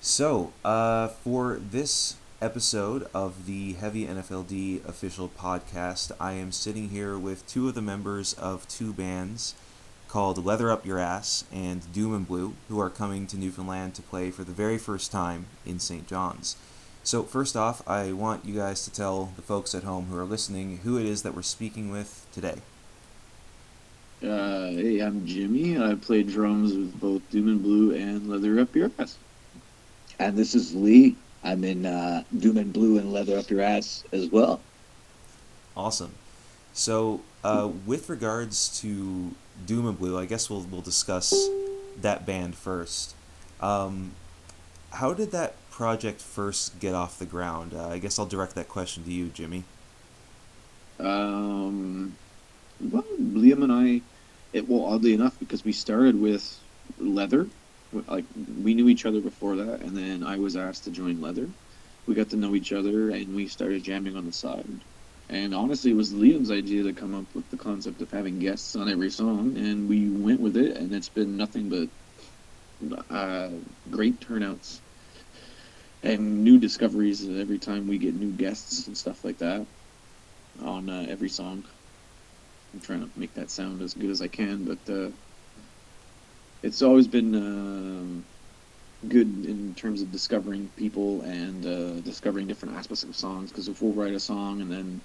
For this episode of the Heavy NFLD official podcast, I am sitting here with two of the members of two bands called Leather Up Your Ass and Doom and Blue, who are coming to Newfoundland to play for the very first time in St. John's. So, first off, I want you guys to tell the folks at home who are listening who it is that we're speaking with today. Hey, I'm Jimmy. I play drums with both Doom and Blue and Leather Up Your Ass. And this is Lee. I'm in Doom and Blue and Leather Up Your Ass as well. Awesome. With regards to Doom and Blue, I guess we'll discuss that band first. How did that project first get off the ground? I guess I'll direct that question to you, Jimmy. Um, well, Liam and I, oddly enough, because we started with Leather, like we knew each other before that, and then I was asked to join Leather. We got to know each other, and we started jamming on the side. And honestly, it was Liam's idea to come up with the concept of having guests on every song, and we went with it, and it's been nothing but great turnouts and new discoveries every time we get new guests and stuff like that on every song. I'm trying to make that sound as good as I can, but it's always been good in terms of discovering people and discovering different aspects of songs. Because if we'll write a song and then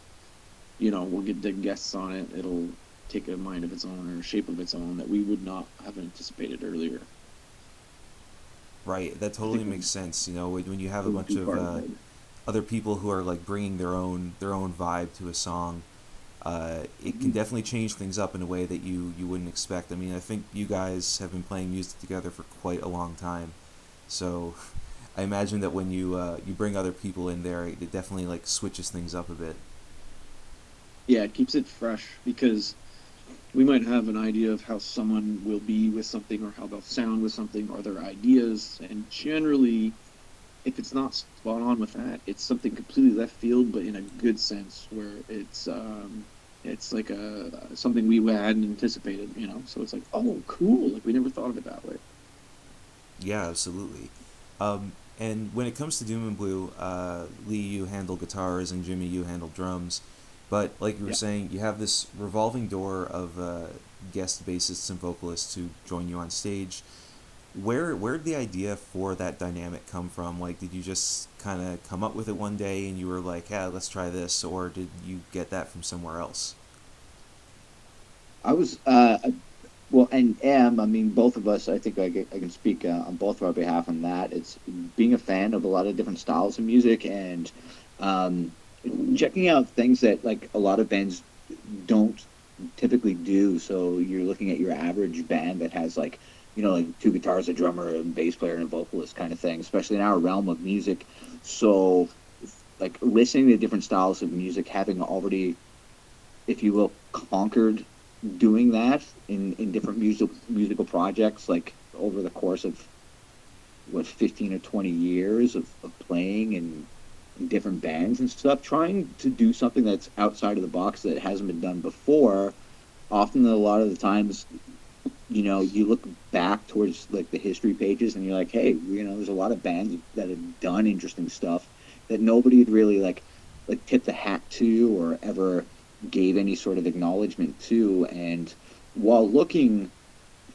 we'll get the guests on it, it'll take a mind of its own or a shape of its own that we would not have anticipated earlier. Right, that I totally think makes sense. You know, when you have a we'll bunch do of part of it. other people who are like bringing their own vibe to a song, it can definitely change things up in a way that you wouldn't expect. I mean, I think you guys have been playing music together for quite a long time, so I imagine that when you bring other people in there, it definitely like switches things up a bit. Yeah, it keeps it fresh because we might have an idea of how someone will be with something or how they'll sound with something or their ideas, and generally if it's not spot on with that, it's something completely left field, but in a good sense, where it's like a something we hadn't anticipated, So it's like, oh, cool! Like we never thought of it that way. Yeah, absolutely. And when it comes to Doom and Blue, Lee, you handle guitars, and Jimmy, you handle drums. But like you were Yeah, saying, you have this revolving door of guest bassists and vocalists who join you on stage. Where did the idea for that dynamic come from? Like, did you just kind of come up with it one day and you were like, "Yeah, let's try this," or did you get that from somewhere else? I was, well, and I mean, both of us, I think I can speak on both of our behalf on that. It's being a fan of a lot of different styles of music and um, checking out things that, like, a lot of bands don't typically do. So you're looking at your average band that has, like two guitars, a drummer, a bass player, and a vocalist kind of thing, especially in our realm of music. So, like, listening to different styles of music, having already, if you will, conquered doing that in different musical projects, like over the course of what 15 or 20 years of playing in different bands and stuff, trying to do something that's outside of the box that hasn't been done before. Often, a lot of the times, you look back towards like the history pages and you're like, hey, there's a lot of bands that have done interesting stuff that nobody had really like tipped the hat to or ever gave any sort of acknowledgement to. And while looking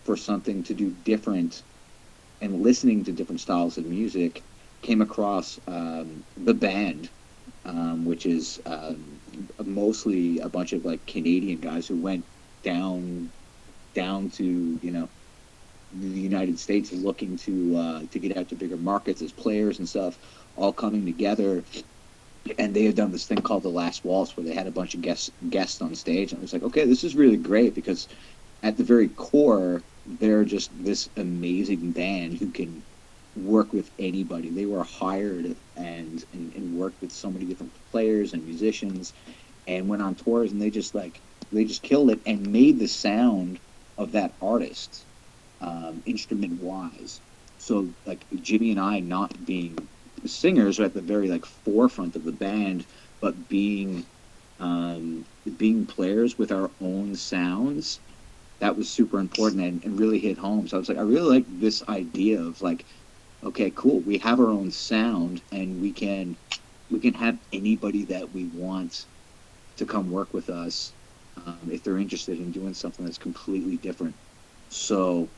for something to do different and listening to different styles of music, came across the band, which is mostly a bunch of like Canadian guys who went down to the United States looking to get out to bigger markets as players and stuff, all coming together. And they had done this thing called the Last Waltz, where they had a bunch of guests on stage, and I was like, okay, this is really great because at the very core, they're just this amazing band who can work with anybody. They were hired and worked with so many different players and musicians, and went on tours, and they just killed it and made the sound of that artist, instrument wise. So like Jimmy and I not being singers are at the very like forefront of the band, but being players with our own sounds, that was super important and really hit home. So I was like, I really like this idea of like okay, cool. We have our own sound, and we can have anybody that we want to come work with us, if they're interested in doing something that's completely different. So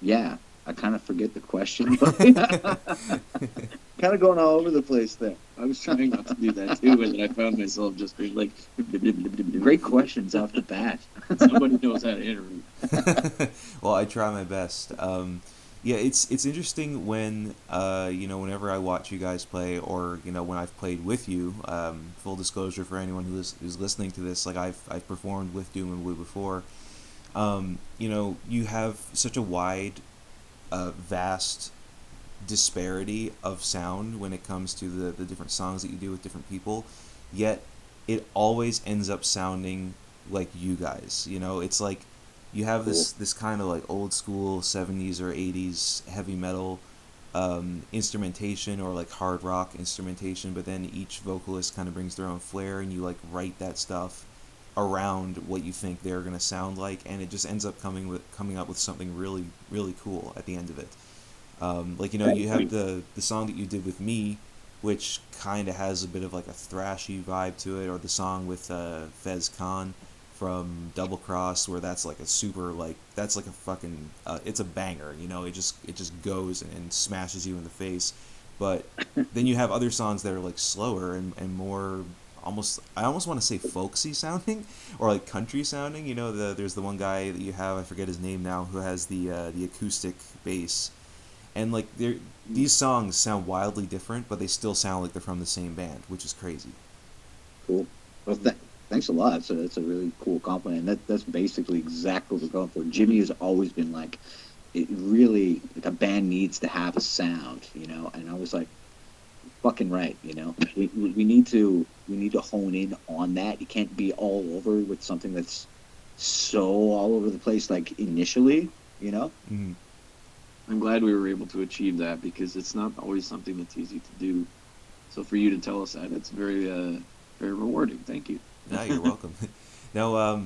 yeah, I kind of forget the question, but kind of going all over the place there. I was trying not to do that too, and then I found myself just being like, Great questions off the bat. somebody knows how to interview. Well, I try my best. Yeah, it's interesting when whenever I watch you guys play, or when I've played with you. Full disclosure for anyone who's listening to this, like I've performed with Doom and Blue before. You have such a wide, vast disparity of sound when it comes to the different songs that you do with different people, yet it always ends up sounding like you guys. It's like you have Cool. this kind of like old school 70s or 80s heavy metal instrumentation, or like hard rock instrumentation, but then each vocalist kind of brings their own flair, and you like write that stuff around what you think they're going to sound like, and it just ends up coming up with something really really cool at the end of it. Like you have the song that you did with me, which kind of has a bit of like a thrashy vibe to it, or the song with Fez Khan from Double Cross, where that's like a super, like that's like a fucking it's a banger. It just goes and smashes you in the face. But then you have other songs that are like slower and more, almost, I almost want to say folksy sounding, or like country sounding. There's the one guy that you have, I forget his name now, who has the acoustic bass, and like these songs sound wildly different, but they still sound like they're from the same band, which is crazy. Cool. Well, thanks a lot. It's a really cool compliment. And that's basically exactly what we're going for. Jimmy has always been like, it really, like a band needs to have a sound, And I was like, fucking right, we need to hone in on that. You can't be all over with something that's so all over the place, like initially. Mm. I'm glad we were able to achieve that because it's not always something that's easy to do. So for you to tell us that, it's very rewarding. Thank you. No, you're welcome. Now,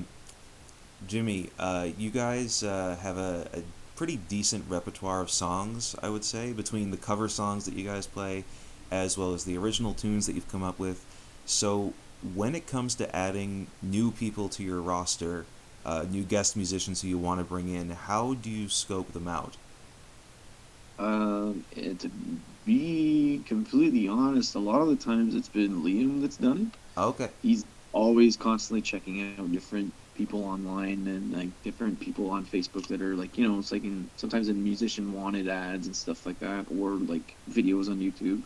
Jimmy, you guys have a pretty decent repertoire of songs, I would say, between the cover songs that you guys play, as well as the original tunes that you've come up with. So, when it comes to adding new people to your roster, new guest musicians who you want to bring in, how do you scope them out? And to be completely honest, a lot of the times it's been Liam that's done it. Okay. He's always constantly checking out different people online and like different people on Facebook that are like, it's like sometimes in musician wanted ads and stuff like that, or like videos on YouTube.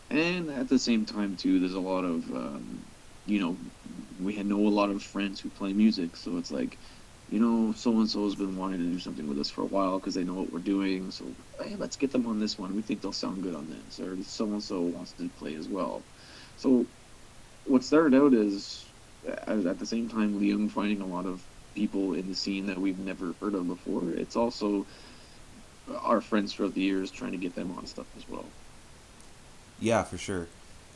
And at the same time too, there's a lot of you know we know a lot of friends who play music, so it's like, so and so has been wanting to do something with us for a while because they know what we're doing. So hey, let's get them on this one. We think they'll sound good on this, or so and so wants to play as well. So what started out is, at the same time, Liam finding a lot of people in the scene that we've never heard of before. It's also our friends throughout the years trying to get them on stuff as well. Yeah, for sure.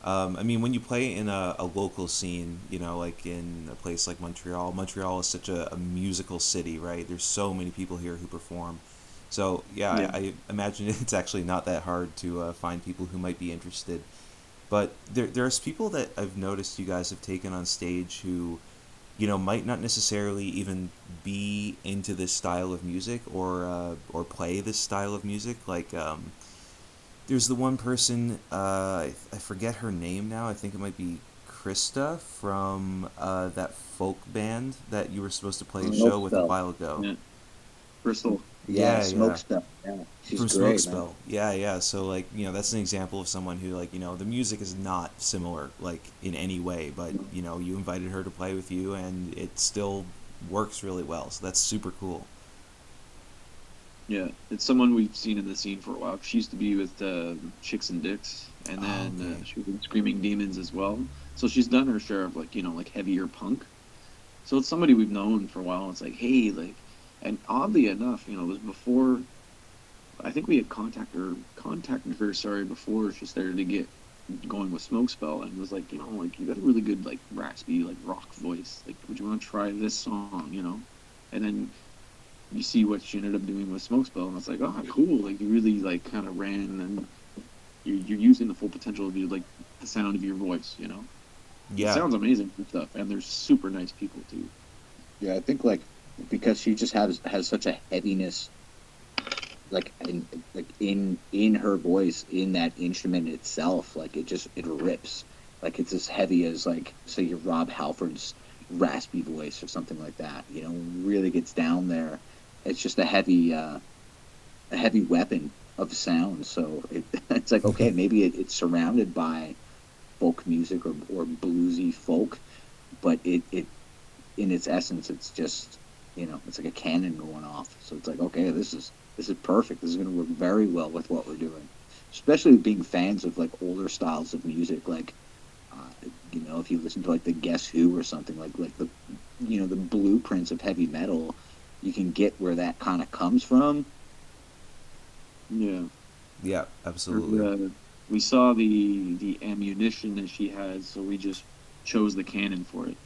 I mean, when you play in a local scene, like in a place like Montreal, Montreal is such a musical city, right? There's so many people here who perform. So, yeah, Yeah. I imagine it's actually not that hard to find people who might be interested. But there's people that I've noticed you guys have taken on stage who, might not necessarily even be into this style of music, or play this style of music. Like, there's the one person, I forget her name now. I think it might be Krista from that folk band that you were supposed to play a Smoke show with a spell. while ago. Yeah. Bristol. Yeah, Yeah, smoke yeah. spell. Yeah, she's From great, man. Smokespell. Yeah, yeah. So like, that's an example of someone who, like, the music is not similar, like, in any way, but you invited her to play with you, and it still works really well. So that's super cool. Yeah, it's someone we've seen in the scene for a while. She used to be with Chicks and Dicks, and Oh, then okay. she was in Screaming Demons as well. So she's done her share of like like heavier punk. So it's somebody we've known for a while. It's like, hey, like, and oddly enough, it was before. I think we had contacted her, sorry, before she started to get going with Smoke Spell, and was like, like, you got a really good like raspy like rock voice. Like, would you want to try this song? And then you see what she ended up doing with Smoke Spell, and it's like, oh, cool. Like you really like kind of ran, and you're using the full potential of your like the sound of your voice. You know, it Yeah, sounds amazing and stuff, and they're super nice people too. Yeah, I think like because she just has such a heaviness like in her voice in that instrument itself, like it rips, like it's as heavy as like say your Rob Halford's raspy voice or something like that, you know, really gets down there. It's just a heavy weapon of sound. So it's like okay, maybe it's surrounded by folk music or bluesy folk, but it in its essence, it's just it's like a cannon going off. So it's like, okay, this is perfect. This is going to work very well with what we're doing, especially being fans of like older styles of music, like if you listen to like the Guess Who or something like the the blueprints of heavy metal, you can get where that kind of comes from. Yeah. yeah, absolutely. We saw the ammunition that she had, so we just chose the cannon for it.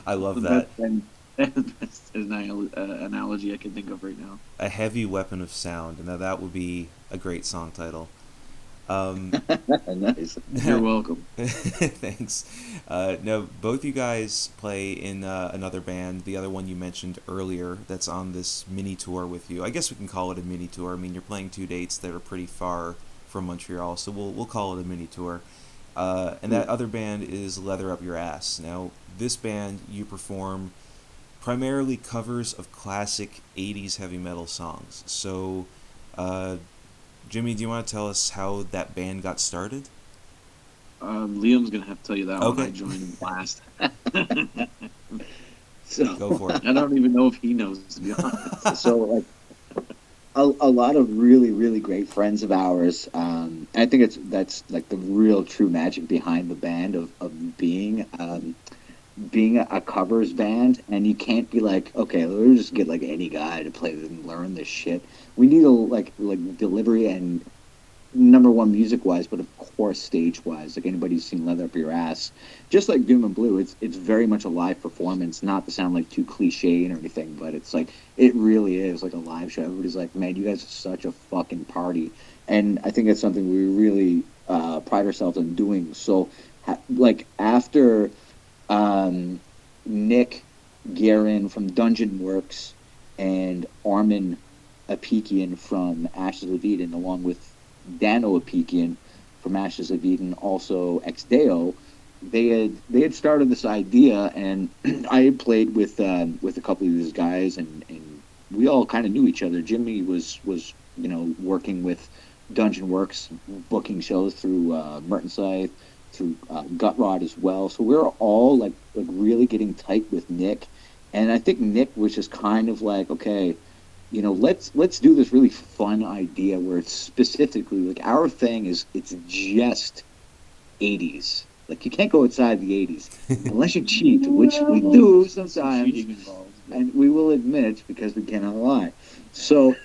I love The that. best and the best analogy I can think of right now. A heavy weapon of sound. Now that would be a great song title. Um, Nice. You're welcome. thanks. No, both you guys play in another band, the other one you mentioned earlier, that's on this mini tour with you. I guess we can call it a mini tour. I mean, you're playing two dates that are pretty far from Montreal, so we'll call it a mini tour. And that other band is Leather Up Your Ass. Now, this band you perform primarily covers of classic '80s heavy metal songs. So, uh, Jimmy, do you want to tell us how that band got started? Liam's gonna have to tell you that one. I Okay, joined last. So go for it. I don't even know if he knows, to be honest. so like a lot of really really great friends of ours. I think that's like the real true magic behind the band of being a covers band, and you can't be like, okay, let's just get like any guy to play and learn this shit. We need a like delivery and number one music wise, but of course stage wise. Like anybody who's seen Leather Up Your Ass, just like Doom and Blue, it's very much a live performance. Not to sound like too cliche or anything, but it's like it really is like a live show. Everybody's like, man, you guys are such a fucking party, and I think it's something we really pride ourselves on doing. So, like after Nick Guerin from Dungeon Works and Armin Apikian from Ashes of Eden, along with Dano Apikian from Ashes of Eden, also Ex Deo. They had started this idea, and I had played with a couple of these guys, and we all kind of knew each other. Jimmy was working with Dungeon Works, booking shows through Merton Scythe, through Gut Rod as well. So we were all like really getting tight with Nick, and I think Nick was just kind of like, okay, let's do this really fun idea where it's specifically like our thing is it's just 80s. Like you can't go outside the 80s unless you cheat, which we do sometimes, Cheating involved. and we will admit because we cannot lie. So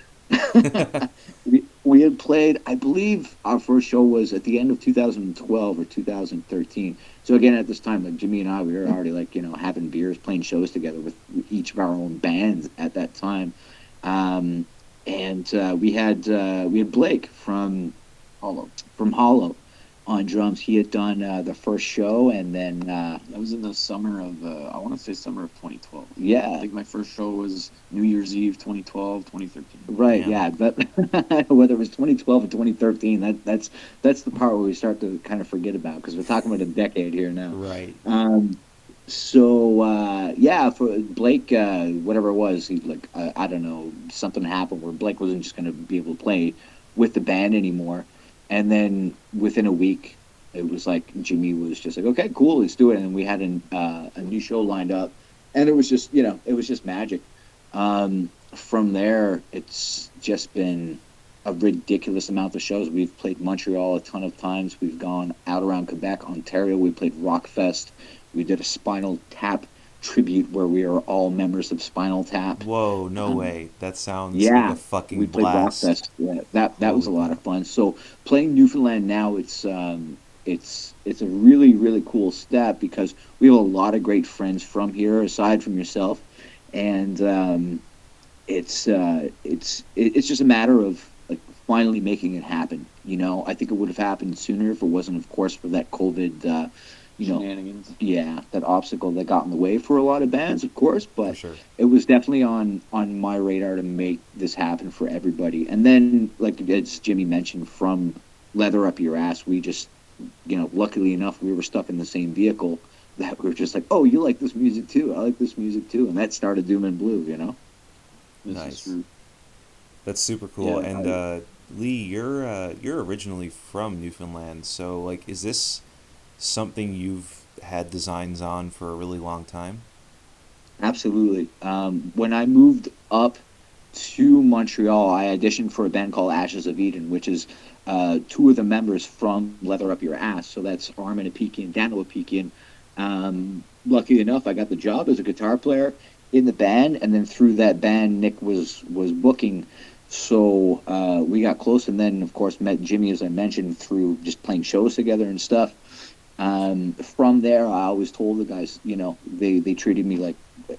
we had played, I believe our first show was at the end of 2012 or 2013. So again, at this time, like Jimmy and I, we were already like having beers, playing shows together with each of our own bands at that time. And we had Blake Hollow. from Hollow on drums. He had done the first show, and then That was in the summer of I want to say summer of 2012. I yeah, think my first show was New Year's Eve 2012, 2013. right, Yeah. yeah. But whether it was 2012 or 2013, that's the part where we start to kind of forget about because we're talking about a decade here now. Right. So yeah, for Blake, whatever it was, he like I don't know, something happened where Blake wasn't just going to be able to play with the band anymore, and then within a week, it was like Jimmy was just like, okay, cool, let's do it, and we had a new show lined up, and it was just it was just magic. From there, it's just been a ridiculous amount of shows. We've played Montreal a ton of times. We've gone out around Quebec, Ontario. We played Rockfest. We did a Spinal Tap tribute where we are all members of Spinal Tap. Whoa, no way. That sounds like Yeah, a fucking we played blast. Rockfest. Yeah, that was Holy a lot crap. of fun. So playing Newfoundland now, it's a really really cool step because we have a lot of great friends from here aside from yourself, and it's just a matter of like finally making it happen. I think it would have happened sooner if it wasn't, of course, for that COVID, Shenanigans. yeah, that obstacle that got in the way for a lot of bands, of course. For But sure. it was definitely on my radar to make this happen for everybody. And then, like as Jimmy mentioned, from Leather Up Your Ass, we just, luckily enough, we were stuck in the same vehicle that we were just like, oh, you like this music too? I like this music too, and that started Doom and Blue. This is Nice. true. That's super Yeah, cool. And Lee, you're originally from Newfoundland, so like, is this something you've had designs on for a really long time? Absolutely. When I moved up to Montreal, I auditioned for a band called Ashes of Eden, which is two of the members from Leather Up Your Ass. So that's Armin Apikian and Daniel Apikian. Lucky enough, I got the job as a guitar player in the band, and then through that band, Nick was booking. So we got close, and then of course met Jimmy, as I mentioned, through just playing shows together and stuff. From there, I always told the guys, they treated me like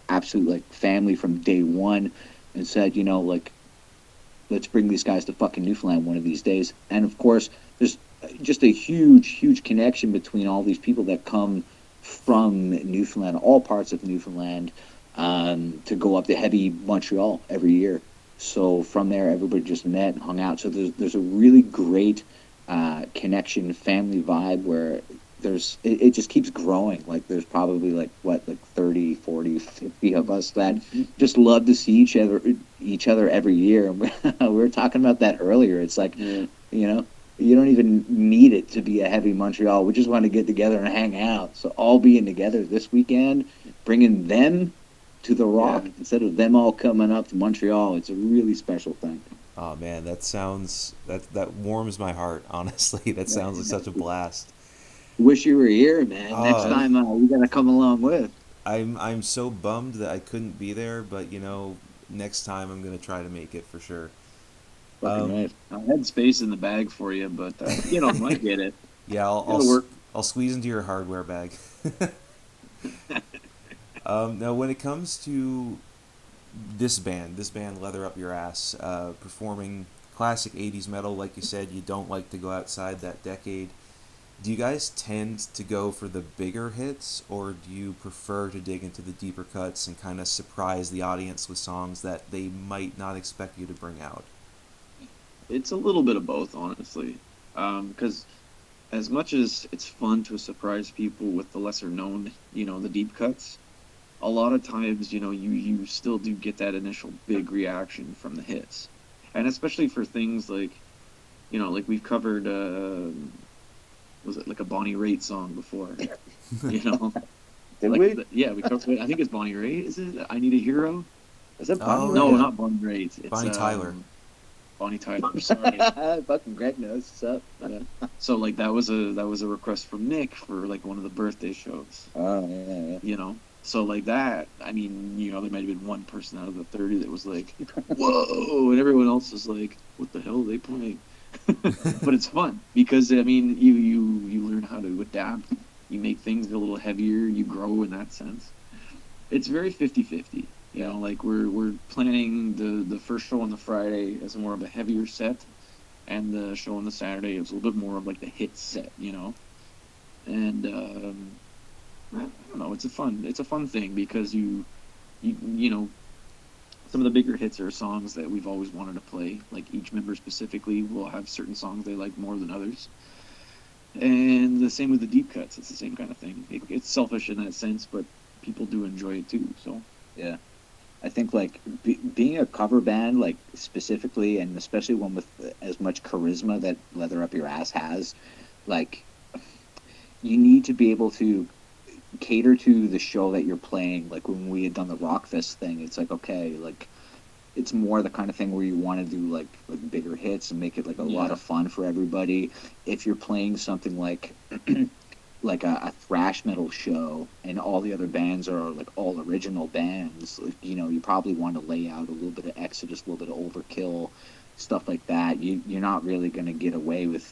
absolute like family from day one, and said, like, let's bring these guys to fucking Newfoundland one of these days. And of course, there's just a huge connection between all these people that come from Newfoundland, all parts of Newfoundland, to go up to heavy Montreal every year. So from there, everybody just met and hung out. So there's a really great connection, family vibe where it just keeps growing. Like there's probably like what, like 30, 40, 50 of us that just love to see each other every year. We were talking about that earlier. It's like, Yeah. you don't even need it to be a heavy Montreal. We just want to get together and hang out. So all being together this weekend, bringing them to the Rock Yeah. instead of them all coming up to Montreal, it's a really special thing. Oh man, that warms my heart. Honestly, that sounds like such a blast. Wish you were here, man. Next Oh, time you gotta come along with. I'm so bummed that I couldn't be there, but next time I'm gonna try to make it for sure. Fucking Um, right. I had space in the bag for you, but I get it. yeah, It'll work. I'll squeeze into your hardware bag. Now, when it comes to this band, Leather Up Your Ass, performing classic '80s metal, like you said, you don't like to go outside that decade. Do you guys tend to go for the bigger hits, or do you prefer to dig into the deeper cuts and kind of surprise the audience with songs that they might not expect you to bring out? It's a little bit of both, honestly. Because as much as it's fun to surprise people with the lesser known, the deep cuts, a lot of times, you still do get that initial big reaction from the hits. And especially for things like, like we've covered, was it like a Bonnie Raitt song before? You know, Did like, we? yeah, we covered, I think it's Bonnie Raitt, is it? I Need a Hero? Is that Oh, Bonnie No, yeah. not Bonnie Raitt. It's, Bonnie Tyler. Bonnie Tyler, sorry. Raitt? Fucking Greg knows what's up. Yeah. So like that was a request from Nick for like one of the birthday shows, Oh yeah, you know. So like that, I mean, there might have been one person out of the 30 that was like, "Whoa," and everyone else was like, "What the hell are they playing?" But it's fun because I mean, you learn how to adapt. You make things a little heavier. You grow in that sense. It's very 50-50. Like we're planning the first show on the Friday as more of a heavier set, and the show on the Saturday is a little bit more of like the hit set. And I don't know, it's a fun thing because you some of the bigger hits are songs that we've always wanted to play. Like each member specifically will have certain songs they like more than others, and the same with the deep cuts. It's the same kind of thing. It's selfish in that sense, but people do enjoy it too. So yeah. I think like being a cover band, like specifically, and especially one with as much charisma that Leather Up Your Ass has, like you need to be able to cater to the show that you're playing. Like when we had done the Rockfest thing, it's like, okay, like it's more the kind of thing where you want to do like bigger hits and make it like a lot Yeah. of fun for everybody. If you're playing something like like a thrash metal show and all the other bands are like all original bands, like, you probably want to lay out a little bit of Exodus, a little bit of Overkill, stuff like that. You're not really going to get away with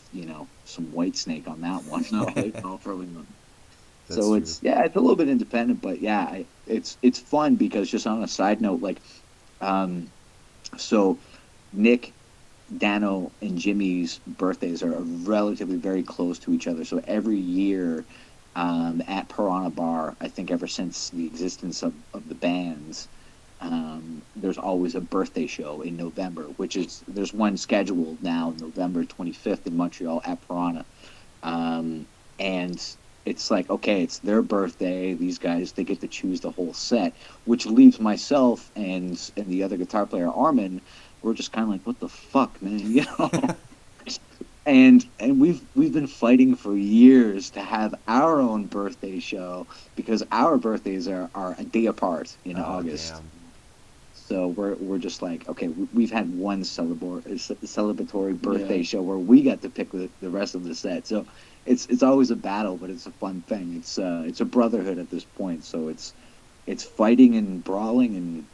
some Whitesnake on that one. no, Right? no, probably not. That's So true. it's a little bit independent, but yeah, it's fun because just on a side note, like So Nick, Dano, and Jimmy's birthdays are relatively very close to each other. So every year at Piranha Bar, I think ever since the existence of the bands, there's always a birthday show in November, which is there's one scheduled now, November 25th in Montreal at Piranha. And it's like, okay, it's their birthday. These guys, they get to choose the whole set, which leaves myself and the other guitar player, Armin, we're just kind of like, what the fuck, man, you know? And we've been fighting for years to have our own birthday show because our birthdays are a day apart in August. Damn. So we're just like, okay, we've had one celebratory birthday show where we got to pick the rest of the set. So it's always a battle, but it's a fun thing. It's a brotherhood at this point. So it's fighting and brawling and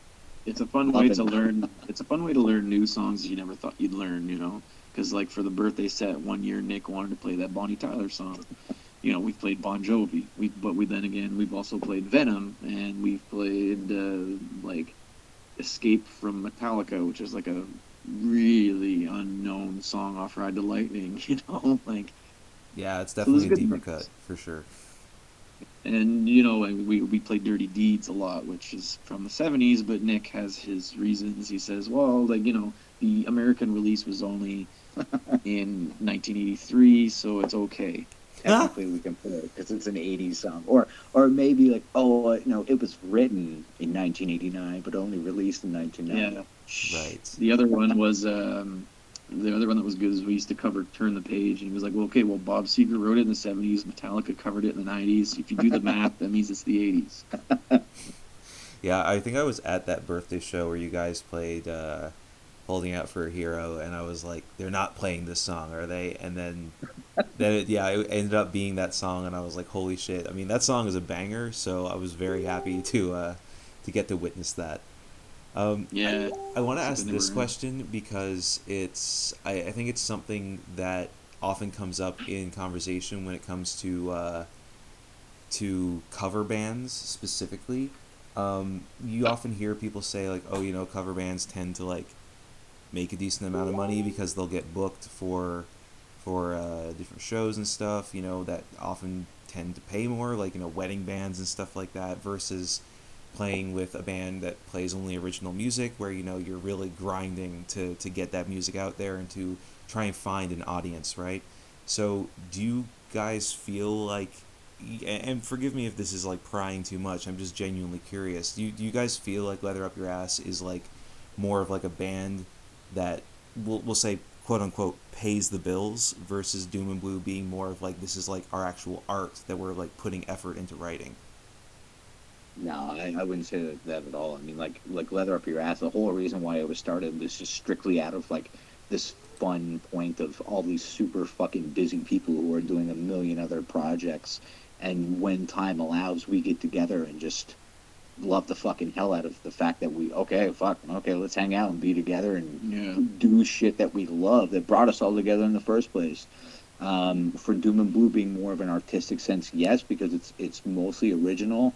It's a fun way to learn. It's a fun way to learn new songs you never thought you'd learn. You know, because like for the birthday set one year, Nick wanted to play that Bonnie Tyler song. You know, we've played Bon Jovi. But we then again we've also played Venom, and we've played like Escape from Metallica, which is like a really unknown song off Ride to Lightning. You know, like Yeah, it's so there's definitely a good deeper mix. cut for sure. And you know, and we played Dirty Deeds a lot, which is from the '70s. But Nick has his reasons. He says, well, like you know, the American release was only in 1983, so it's okay. technically we can play it because it's an '80s song, or maybe like, oh, no, it was written in 1989 but only released in 1990. Yeah. Right. The other one was the other one that was good is we used to cover Turn the Page, and he was like, well, okay, well, Bob Seger wrote it in the '70s, Metallica covered it in the '90s. If you do the math, that means it's the '80s. Yeah, I think I was at that birthday show where you guys played "Holding Out for a Hero," and I was like, "They're not playing this song, are they?" And then it ended up being that song, and I was like, "Holy shit!" I mean, that song is a banger, so I was very happy to get to witness that. Yeah. I want to Something ask they this were in. question because I think it's something that often comes up in conversation when it comes to cover bands specifically. You often hear people say like, oh, cover bands tend to like make a decent amount of money because they'll get booked for different shows and stuff. That often tend to pay more, like wedding bands and stuff like that, versus playing with a band that plays only original music, where you're really grinding to get that music out there and to try and find an audience, right? So do you guys feel like, and forgive me if this is like prying too much, I'm just genuinely curious, do you guys feel like Leather Up Your Ass is like more of like a band that we'll say quote unquote pays the bills, versus Doom and Blue being more of like, this is like our actual art that we're like putting effort into writing? No, I wouldn't say that at all. I mean, like Leather Up Your Ass. The whole reason why it was started was just strictly out of like this fun point of all these super fucking busy people who are doing a million other projects, and when time allows, we get together and just love the fucking hell out of the fact that let's hang out and be together and Yeah. do shit that we love that brought us all together in the first place. For Doom and Blue being more of an artistic sense, yes, because it's mostly original.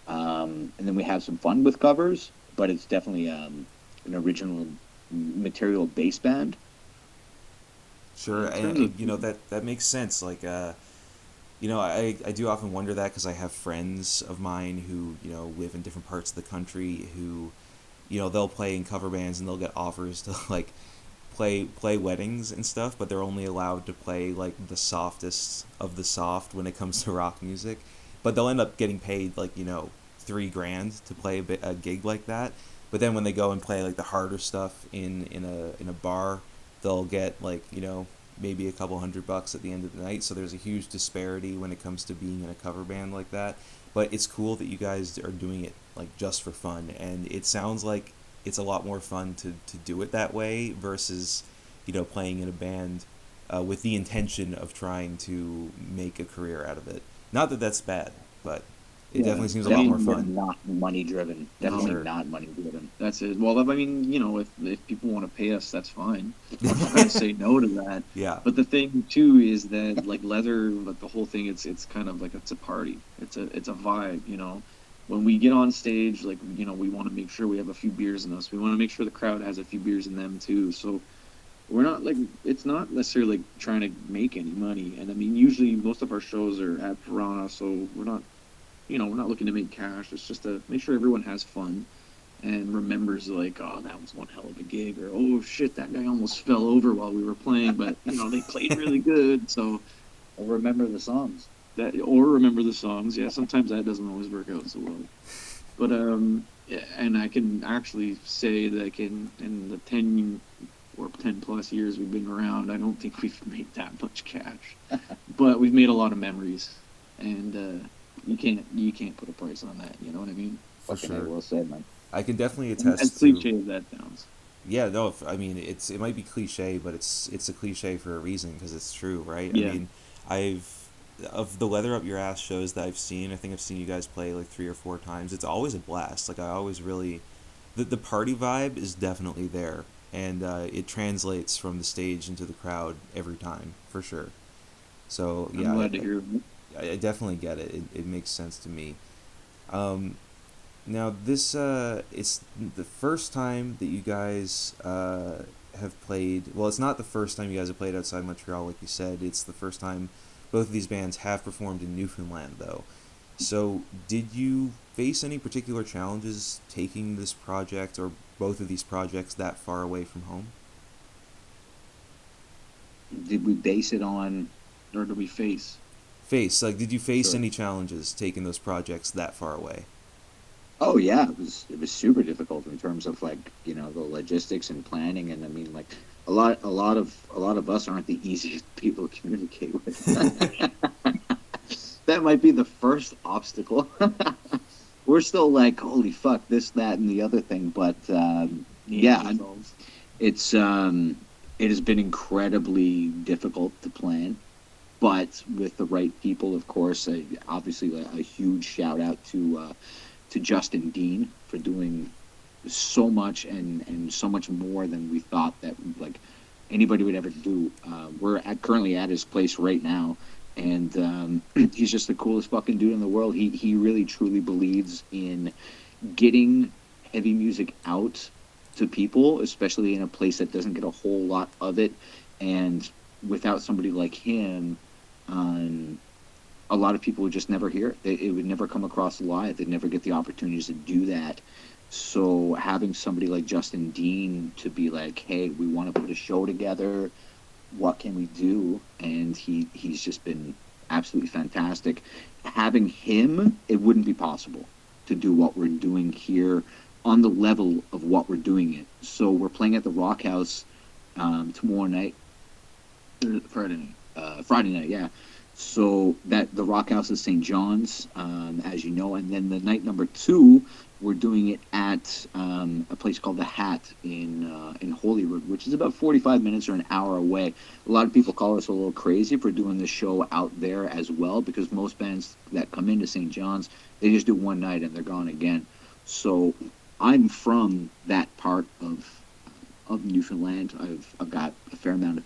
And then we have some fun with covers, but it's definitely an original material bass band. Sure, In terms and of that makes sense. Like, I do often wonder that because I have friends of mine who live in different parts of the country who, they'll play in cover bands and they'll get offers to like play weddings and stuff, but they're only allowed to play like the softest of the soft when it comes to rock music. But they'll end up getting paid like $3,000 to play a gig like that. But then when they go and play like the harder stuff in a bar, they'll get like maybe a couple $100 at the end of the night. So there's a huge disparity when it comes to being in a cover band like that. But it's cool that you guys are doing it like just for fun, and it sounds like it's a lot more fun to do it that way versus playing in a band with the intention of trying to make a career out of it. Not that that's bad, but it definitely seems a lot more fun. Not money driven. Definitely Sure. not money driven. That's it. Well, I mean, if people want to pay us, that's fine. I'm not going to say no to that. Yeah. But the thing too is that like leather, like the whole thing, it's kind of like it's a party. It's a vibe, when we get on stage, like, we want to make sure we have a few beers in us. We want to make sure the crowd has a few beers in them too. So we're not like, it's not necessarily like trying to make any money. And I mean, usually most of our shows are at Piranha, so we're not looking to make cash. It's just to make sure everyone has fun and remembers, like, oh, that was one hell of a gig, or oh shit, that guy almost fell over while we were playing, but they played really good. So I'll remember the songs. that, or remember the songs. Yeah, sometimes that doesn't always work out so well. But yeah, and I can actually say that in the 10 plus years we've been around, I don't think we've made that much cash, but we've made a lot of memories, and you can't put a price on that. You know what I mean? For Fucking I sure. will say, man. I can definitely As attest to. cliche as that sounds. Yeah, no. I mean, it might be cliche, but it's a cliche for a reason because it's true, right? I Yeah. mean, I've of the Leather Up Your Ass shows that I've seen. I think I've seen you guys play like 3 or 4 times. It's always a blast. Like I always really, the party vibe is definitely there, and it translates from the stage into the crowd every time for sure. So I'm yeah, glad to hear. I definitely get it. It makes sense to me. Um, Now this it's the first time that you guys have played. Well, it's not the first time you guys have played outside Montreal, like you said. It's the first time both of these bands have performed in Newfoundland, though. So, did you face any particular challenges taking this project or both of these projects that far away from home? Did we base it on? Or do we face? Did you face Sure. any challenges taking those projects that far away? Oh yeah, it was super difficult in terms of like the logistics and planning, and I mean like a lot of us aren't the easiest people to communicate with. That might be the first obstacle. We're still like, holy fuck, this, that, and the other thing, but yeah, Neanderthals. it's it has been incredibly difficult to plan, but with the right people, of course. Obviously, a huge shout out to Justin Dean for doing so much and so much more than we thought that like anybody would ever do. Currently at his place right now, and he's just the coolest fucking dude in the world. He really truly believes in getting heavy music out to people, especially in a place that doesn't get a whole lot of it. And without somebody like him, um, a lot of people would just never hear it. It would never come across live. They'd never get the opportunities to do that. So having somebody like Justin Dean to be like, "Hey, we want to put a show together. What can we do?" And he's just been absolutely fantastic. Having him, it wouldn't be possible to do what we're doing here on the level of what we're doing it. So we're playing at the Rock House tomorrow night, Friday night. Friday night, yeah. So that the Rock House is St. John's, as you know, and then the night number two, we're doing it at a place called the Hat in Holyrood, which is about 45 minutes or an hour away. A lot of people call us a little crazy for doing the show out there as well, because most bands that come into St. John's, they just do one night and they're gone again. So I'm from that part of Newfoundland. I've got a fair amount of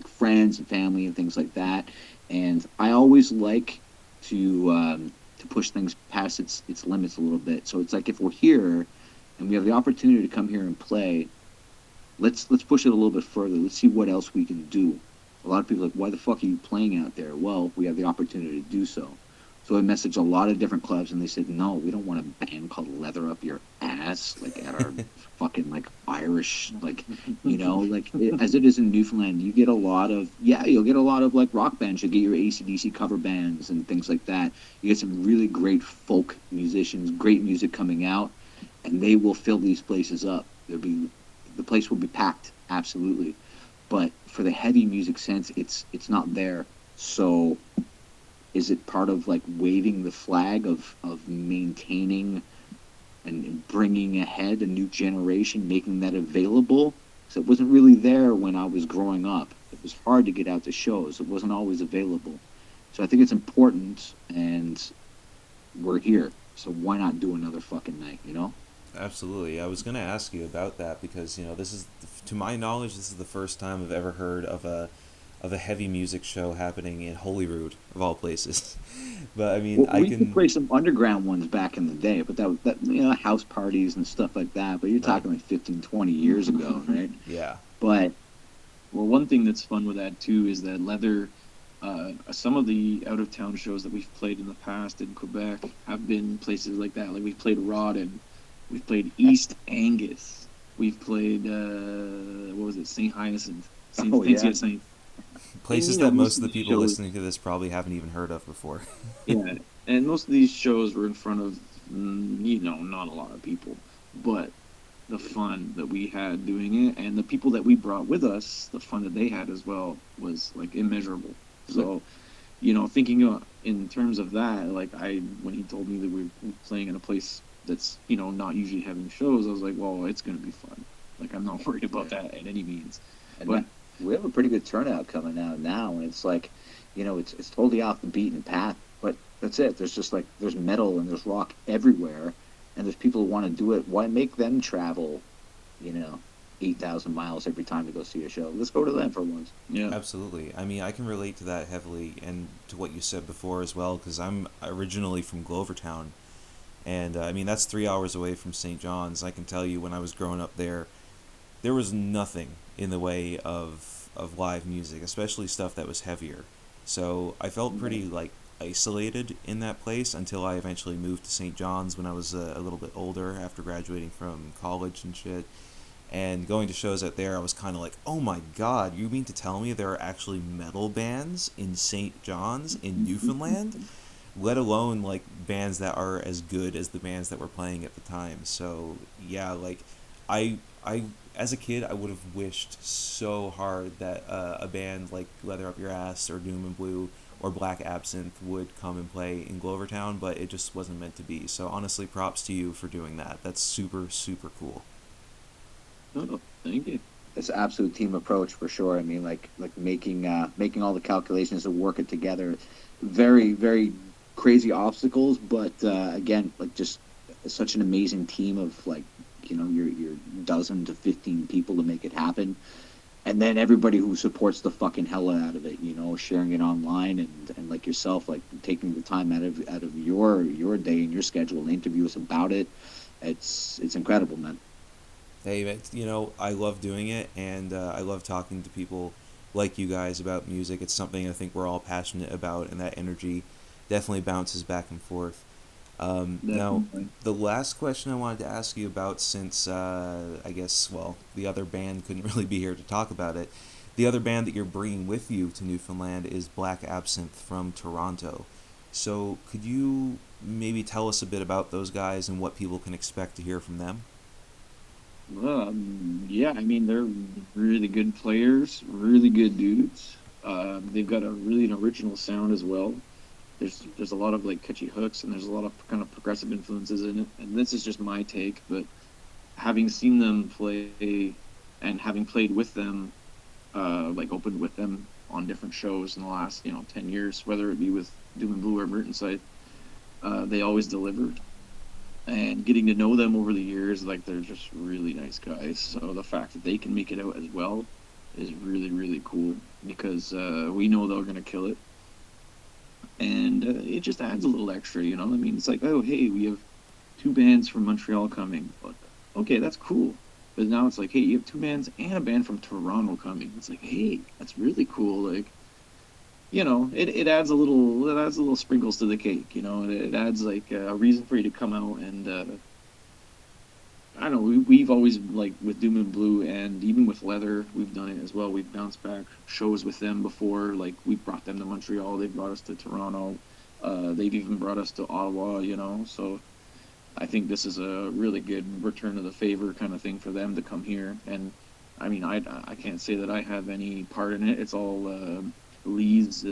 friends and family and things like that, and I always like to push things past its limits a little bit. So it's like if we're here and we have the opportunity to come here and play, let's push it a little bit further. Let's see what else we can do. A lot of people are like, why the fuck are you playing out there? Well, we have the opportunity to do so. So I messaged a lot of different clubs, and they said, no, we don't want a band called Leather Up Your Ass, like at our fucking like Irish, like as it is in Newfoundland. You get a lot of you'll get a lot of like rock bands. You get your AC/DC cover bands and things like that. You get some really great folk musicians, great music coming out, and they will fill these places up. The place will be packed, absolutely. But for the heavy music sense, it's not there. So is it part of like waving the flag of maintaining and bringing ahead a new generation, making that available? So it wasn't really there when I was growing up. It was hard to get out to shows. It wasn't always available. So I think it's important, and we're here. So why not do another fucking night, you know? Absolutely. I was going to ask you about that because, this is, to my knowledge, this is the first time I've ever heard of of a heavy music show happening in Holyrood of all places. But I mean, Well, I we used to can play some underground ones back in the day, but house parties and stuff like that. But you're right, talking like 15, 20 years ago, right? yeah, But Well, one thing that's fun with that too is that leather. Some of the out of town shows that we've played in the past in Quebec have been places like that. Like we've played Rawdon, we've played East Angus, we've played what was it, Saint Hyacinth, oh Saint yeah, Hyacinthe. And places that most most of of the these people shows, listening to this probably haven't even heard of before. yeah, and most of these shows were in front of not a lot of people, but the fun that we had doing it and the people that we brought with us, the fun that they had as well was like immeasurable. So, thinking in terms of that, like when he told me that we were playing in a place that's, not usually having shows, I was like, well, it's going to be fun. Like, I'm not worried about yeah. that at any means. And But we have a pretty good turnout coming out now, and it's like, it's totally off the beaten path. But that's it. There's just like there's metal and there's rock everywhere, and there's people who want to do it. Why make them travel, you know, 8,000 miles every time to go see a show? Let's go to them for once. yeah, Absolutely. I mean, I can relate to that heavily and to what you said before as well, because I'm originally from Glovertown. And I mean, that's 3 hours away from St. John's. I can tell you when I was growing up there was nothing in the way of live music, especially stuff that was heavier. So I felt pretty like isolated in that place until I eventually moved to St. John's when I was a little bit older after graduating from college and shit. And going to shows out there, I was kind of like, oh my god, you mean to tell me there are actually metal bands in St. John's in Newfoundland? Let alone like bands that are as good as the bands that were playing at the time. So yeah, like I as a kid I would have wished so hard that a band like Leather Up Your Ass or Doom and Blue or Black Absinthe would come and play in Glovertown, but it just wasn't meant to be. So honestly, props to you for doing that. That's super super cool. oh, thank you. It's an absolute team approach for sure. I mean, like making all the calculations and working together. Very very crazy obstacles, but again, like just such an amazing team of like your dozen to 15 people to make it happen, and then everybody who supports the fucking hell out of it, sharing it online and like yourself, like taking the time out of your day and your schedule and interview us about it. It's incredible, man. Hey, I love doing it, and I love talking to people like you guys about music. It's something I think we're all passionate about, and that energy definitely bounces back and forth. Now, Definitely. the last question I wanted to ask you about, since I guess, well, the other band couldn't really be here to talk about it, the other band that you're bringing with you to Newfoundland is Black Absinthe from Toronto. So, could you maybe tell us a bit about those guys and what people can expect to hear from them? Yeah, I mean, they're really good players, really good dudes. They've got a really an original sound as well. There's a lot of like catchy hooks and there's a lot of kind of progressive influences in it. And this is just my take, but having seen them play and having played with them, like opened with them on different shows in the last 10 years, whether it be with Doom and Blue or Mertenside, they always delivered. And getting to know them over the years, like they're just really nice guys. So the fact that they can make it out as well is really really cool because we know they're gonna kill it, and it just adds a little extra. I mean, it's like, oh hey, we have two bands from Montreal coming. But, okay, that's cool. But now it's like, hey, you have two bands and a band from Toronto coming. It's like, hey, that's really cool. Like, it adds a little sprinkles to the cake. It adds like a reason for you to come out and I don't know. We've always like with Doom and Blue and even with Leather, we've done it as well. We've bounced back shows with them before. Like we brought them to Montreal, they brought us to Toronto. They've even brought us to Ottawa. So I think this is a really good return of the favor kind of thing for them to come here. And I mean, I can't say that I have any part in it. It's all Lee's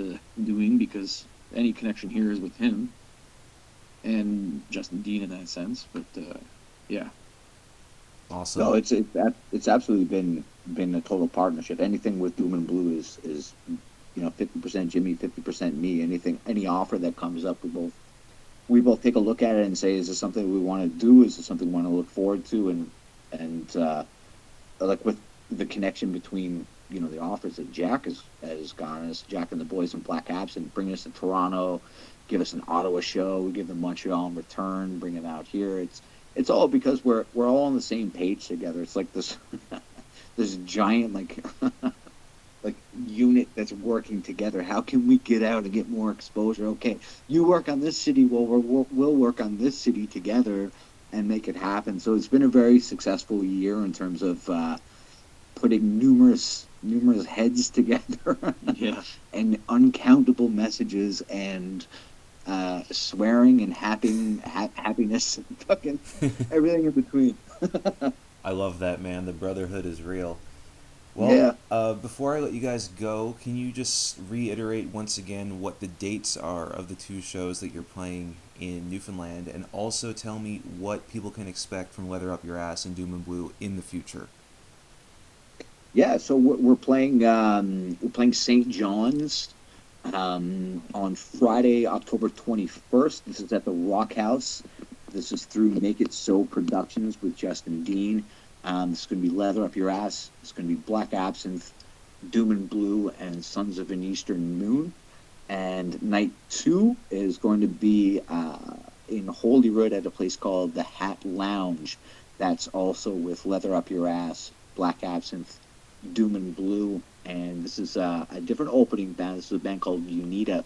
doing because any connection here is with him and Justin Dean in that sense. But yeah, Awesome. No, it's absolutely been a total partnership. Anything with Doom and Blue is 50% Jimmy, 50% me. Any offer that comes up, we both take a look at it and say, is this something we want to do? Is this something we want to look forward to? And like with the connection between the offers that Jack has gotten us, Jack and the boys in Black Absinthe, bring us to Toronto, give us an Ottawa show, we give them Montreal in return, bring them out here. It's all because we're all on the same page together. It's like this this giant like unit that's working together. How can we get out and get more exposure? Okay, you work on this city, well we'll work on this city together and make it happen. So it's been a very successful year in terms of putting numerous heads together, Yeah. and uncountable messages and swearing and happiness and fucking everything in between. I love that, man. The brotherhood is real. Well, Yeah. before I let you guys go, can you just reiterate once again what the dates are of the two shows that you're playing in Newfoundland, and also tell me what people can expect from Leather Up Your Ass and Doom and Blue in the future? Yeah, so we're playing St. John's on Friday, October 21st. This is at the Rock House. This is through Make It So Productions with Justin Dean. This is going to be Leather Up Your Ass. It's going to be Black Absinthe, Doom and Blue, and Sons of an Eastern Moon. And night two is going to be in Holyrood at a place called the Hat Lounge. That's also with Leather Up Your Ass, Black Absinthe, Doom and Blue, and this is a different opening band. This is a band called Unita,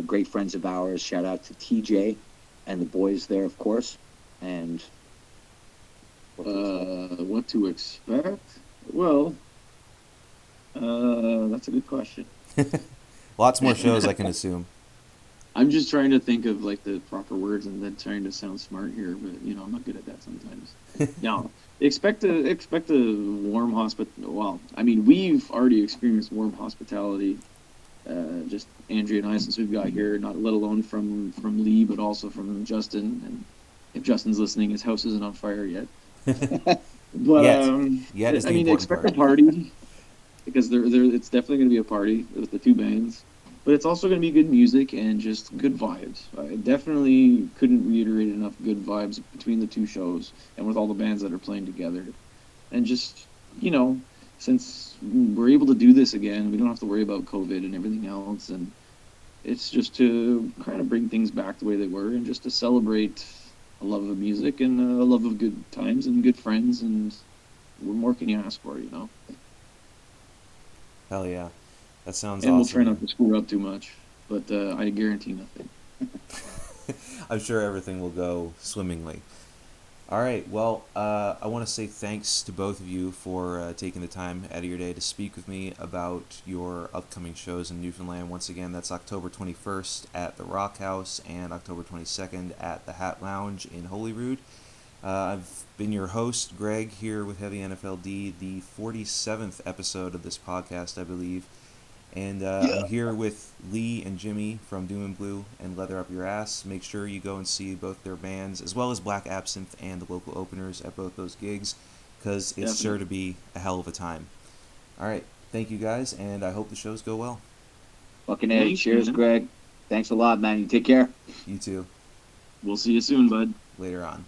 great friends of ours. Shout out to TJ and the boys there, of course. And What to expect? Well, that's a good question. Lots more shows, I can assume. I'm just trying to think of like the proper words and then trying to sound smart here, but I'm not good at that sometimes. No, expect a warm Well, I mean, we've already experienced warm hospitality. Just Andrea and I, since we've got here, not let alone from Lee, but also from Justin. And if Justin's listening, his house isn't on fire yet. But Yet is the I mean, important expect part. a party because it's definitely going to be a party with the two bands. But it's also going to be good music and just good vibes. I definitely couldn't reiterate enough good vibes between the two shows and with all the bands that are playing together. And just, since we're able to do this again, we don't have to worry about COVID and everything else. And it's just to kind of bring things back the way they were and just to celebrate a love of music and a love of good times and good friends. And what more can you ask for, Hell yeah. That sounds And awesome. we'll try not to screw up too much, but I guarantee nothing. I'm sure everything will go swimmingly. All right, well, I want to say thanks to both of you for taking the time out of your day to speak with me about your upcoming shows in Newfoundland. Once again, that's October 21st at the Rock House and October 22nd at the Hat Lounge in Holyrood. I've been your host, Greg, here with Heavy NFLD, the 47th episode of this podcast, I believe. And I'm here with Lee and Jimmy from Doom and Blue and Leather Up Your Ass. Make sure you go and see both their bands, as well as Black Absinthe and the local openers at both those gigs, because it's Definitely. sure to be a hell of a time. All right, thank you guys, and I hope the shows go well. fucking A. Thanks, Cheers, man. Greg. Thanks a lot, man. You take care. You too. We'll see you soon, bud. Later on.